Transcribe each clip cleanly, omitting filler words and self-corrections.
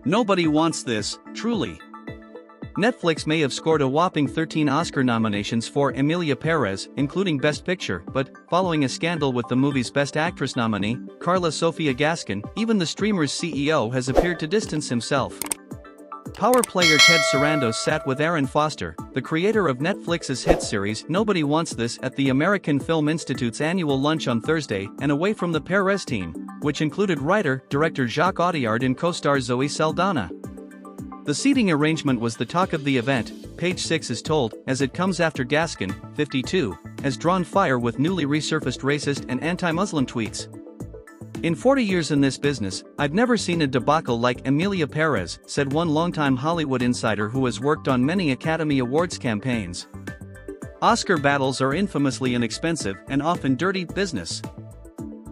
Nobody wants this, truly. Netflix may have scored a whopping 13 Oscar nominations for Emilia Pérez, including Best Picture, but, following a scandal with the movie's Best Actress nominee, Karla Sofía Gascón, even the streamer's CEO has appeared to distance himself. Power player Ted Sarandos sat with Erin Foster, the creator of Netflix's hit series Nobody Wants This, at the American Film Institute's annual lunch on Thursday, and away from the Pérez team, which included writer-director Jacques Audiard and co-star Zoe Saldaña. The seating arrangement was the talk of the event, Page 6 is told, as it comes after Gascón, 52, has drawn fire with newly resurfaced racist and anti-Muslim tweets. "In 40 years in this business, I've never seen a debacle like Emilia Pérez," said one longtime Hollywood insider who has worked on many Academy Awards campaigns. Oscar battles are infamously inexpensive and often dirty business.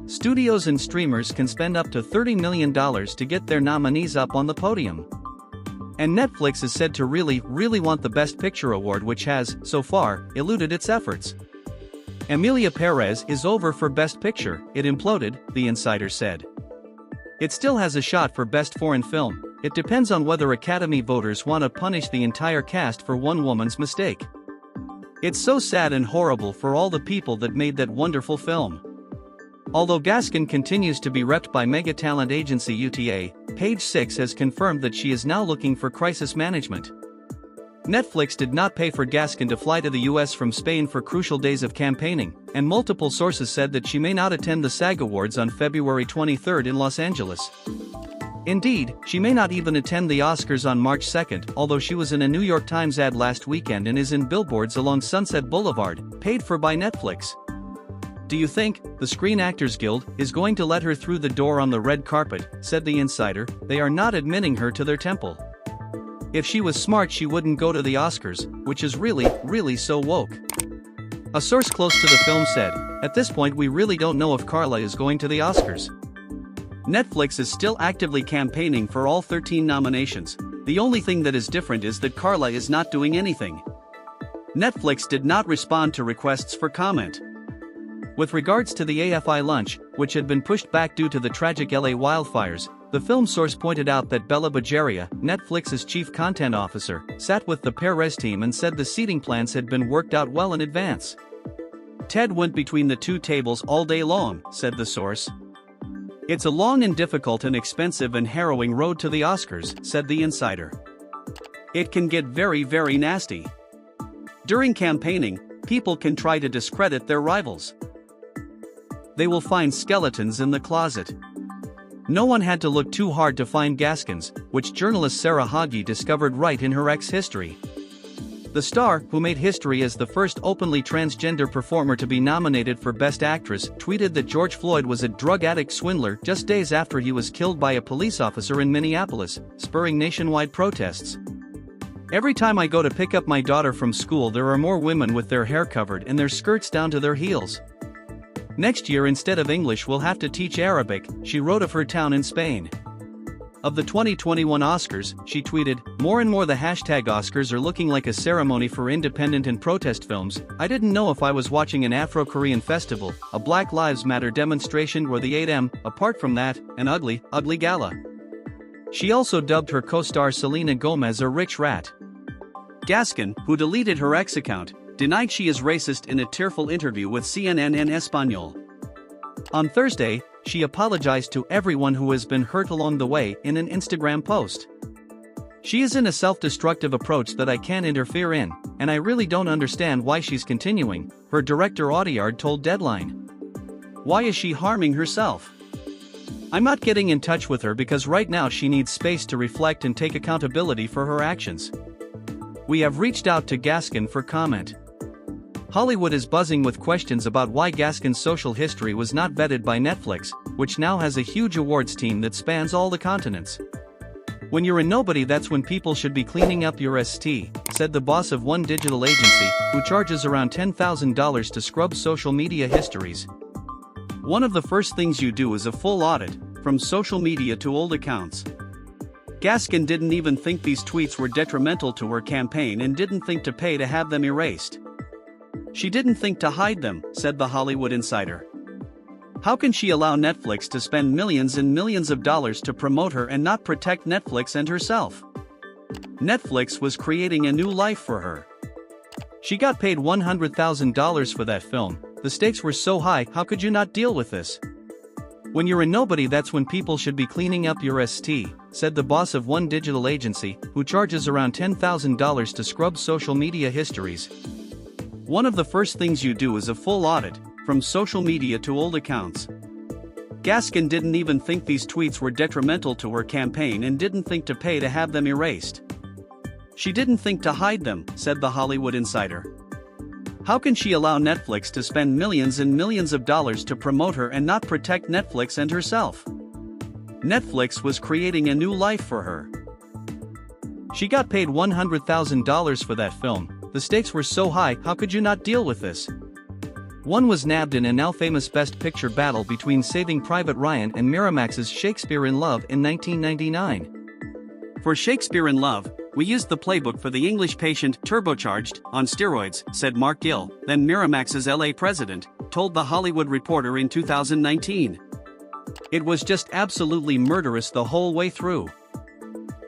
Studios and streamers can spend up to $30 million to get their nominees up on the podium. And Netflix is said to really want the Best Picture award, which has, so far, eluded its efforts. Emilia Pérez is over for Best Picture, it imploded, the insider said. It still has a shot for Best Foreign Film, it depends on whether Academy voters want to punish the entire cast for one woman's mistake. It's so sad and horrible for all the people that made that wonderful film. Although Gascón continues to be repped by mega talent agency UTA, Page 6 has confirmed that she is now looking for crisis management. Netflix did not pay for Gascón to fly to the US from Spain for crucial days of campaigning, and multiple sources said that she may not attend the SAG Awards on February 23 in Los Angeles. Indeed, she may not even attend the Oscars on March 2, although she was in a New York Times ad last weekend and is in billboards along Sunset Boulevard, paid for by Netflix. "Do you think the Screen Actors Guild is going to let her through the door on the red carpet?" said the insider. "They are not admitting her to their temple. If she was smart, she wouldn't go to the Oscars, which is really so woke." A source close to the film said, "At this point we really don't know if Karla is going to the Oscars. Netflix is still actively campaigning for all 13 nominations. The only thing that is different is that Karla is not doing anything." Netflix did not respond to requests for comment. With regards to the AFI lunch, which had been pushed back due to the tragic LA wildfires, the film source pointed out that Bella Bajaria, Netflix's chief content officer, sat with the Pérez team and said the seating plans had been worked out well in advance. "Ted went between the two tables all day long," said the source. "It's a long and difficult and expensive and harrowing road to the Oscars," said the insider. "It can get very nasty. During campaigning, people can try to discredit their rivals. They will find skeletons in the closet. No one had to look too hard to find Gascón's, which journalist Sarah Hagi discovered right in her ex history." The star, who made history as the first openly transgender performer to be nominated for Best Actress, tweeted that George Floyd was a drug addict swindler just days after he was killed by a police officer in Minneapolis, spurring nationwide protests. "Every time I go to pick up my daughter from school, there are more women with their hair covered and their skirts down to their heels. Next year, instead of English, we'll have to teach Arabic," she wrote of her town in Spain. Of the 2021 Oscars, she tweeted, "More and more the hashtag Oscars are looking like a ceremony for independent and protest films. I didn't know if I was watching an Afro-Korean festival, a Black Lives Matter demonstration, or the 8M, apart from that, an ugly gala." She also dubbed her co-star Selena Gomez a rich rat. Gascón, who deleted her ex account, denied she is racist in a tearful interview with CNN en Español. On Thursday, she apologized to everyone who has been hurt along the way in an Instagram post. "She is in a self-destructive approach that I can't interfere in, and I really don't understand why she's continuing," her director Audiard told Deadline. "Why is she harming herself? I'm not getting in touch with her because right now she needs space to reflect and take accountability for her actions. We have reached out to Gascón for comment." Hollywood is buzzing with questions about why Gascón's social history was not vetted by Netflix, which now has a huge awards team that spans all the continents. "When you're a nobody, that's when people should be cleaning up your ST," said the boss of one digital agency, who charges around $10,000 to scrub social media histories. "One of the first things you do is a full audit, from social media to old accounts." Gascón didn't even think these tweets were detrimental to her campaign and didn't think to pay to have them erased. "She didn't think to hide them," said the Hollywood insider. How can she allow Netflix to spend millions and millions of dollars to promote her and not protect Netflix and herself? Netflix was creating a new life for her. She got paid $100,000 for that film. The stakes were so high, how could you not deal with this? When you're a nobody, that's when people should be cleaning up your ST, said the boss of one digital agency, who charges around $10,000 to scrub social media histories. One of the first things you do is a full audit, from social media to old accounts. Gascón didn't even think these tweets were detrimental to her campaign and didn't think to pay to have them erased. She didn't think to hide them, said the Hollywood Insider. How can she allow Netflix to spend millions and millions of dollars to promote her and not protect Netflix and herself? Netflix was creating a new life for her. She got paid $100,000 for that film. The stakes were so high, how could you not deal with this? One was nabbed in a now famous Best Picture battle between Saving Private Ryan and Miramax's Shakespeare in Love in 1999. For Shakespeare in Love, we used the playbook for The English Patient, turbocharged, on steroids, said Mark Gill, then Miramax's LA president, told The Hollywood Reporter in 2019. It was just absolutely murderous the whole way through.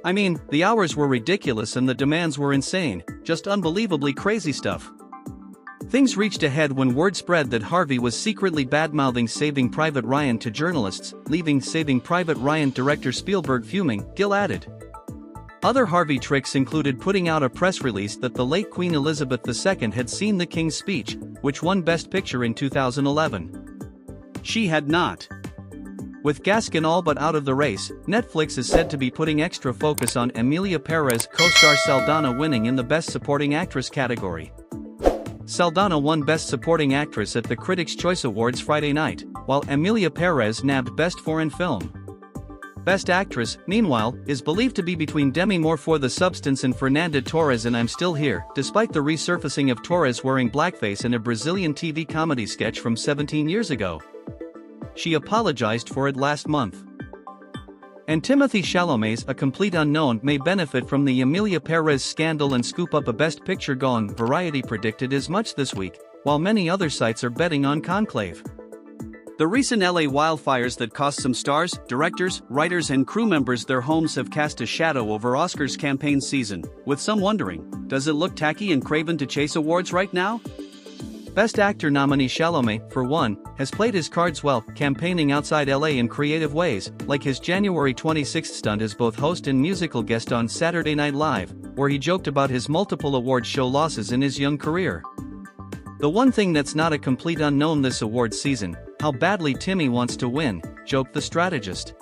I mean, the hours were ridiculous and the demands were insane, just unbelievably crazy stuff. Things reached a head when word spread that Harvey was secretly badmouthing Saving Private Ryan to journalists, leaving Saving Private Ryan director Spielberg fuming, Gill added. Other Harvey tricks included putting out a press release that the late Queen Elizabeth II had seen the King's Speech, which won Best Picture in 2011. She had not. With Gascón all but out of the race, Netflix is said to be putting extra focus on Emilia Pérez co-star Saldaña winning in the Best Supporting Actress category. Saldaña won Best Supporting Actress at the Critics' Choice Awards Friday night, while Emilia Pérez nabbed Best Foreign Film. Best Actress, meanwhile, is believed to be between Demi Moore for The Substance and Fernanda Torres in I'm Still Here, despite the resurfacing of Torres wearing blackface in a Brazilian TV comedy sketch from 17 years ago. She apologized for it last month. And Timothée Chalamet's A Complete Unknown may benefit from the Emilia Pérez scandal and scoop up a Best Picture gong, Variety predicted as much this week, while many other sites are betting on Conclave. The recent LA wildfires that cost some stars, directors, writers and crew members their homes have cast a shadow over Oscars campaign season, with some wondering, does it look tacky and craven to chase awards right now? Best Actor nominee Chalamet, for one, has played his cards well, campaigning outside LA in creative ways, like his January 26th stunt as both host and musical guest on Saturday Night Live, where he joked about his multiple award show losses in his young career. The one thing that's not a complete unknown this awards season, how badly Timmy wants to win, joked the strategist.